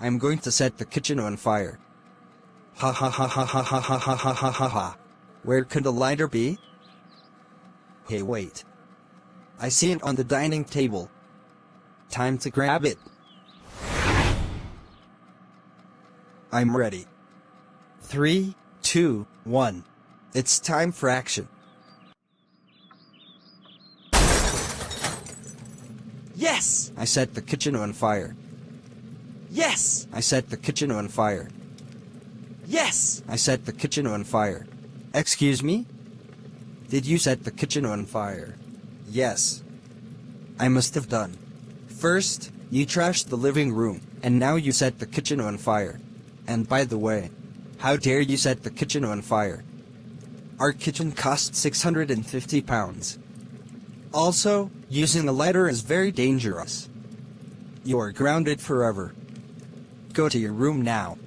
I'm going to set the kitchen on fire. Ha ha ha ha ha ha ha ha ha ha ha ha. Where could the lighter be? Hey, wait. I see it on the dining table. Time to grab it. I'm ready. 3, 2, 1. It's time for action. Yes! I set the kitchen on fire. Yes! I set the kitchen on fire. Yes! I set the kitchen on fire. Excuse me? Did you set the kitchen on fire? Yes. I must have done. First, you trashed the living room, and now you set the kitchen on fire. And by the way, how dare you set the kitchen on fire? Our kitchen cost £650. Also, using a lighter is very dangerous. You are grounded forever. Go to your room now.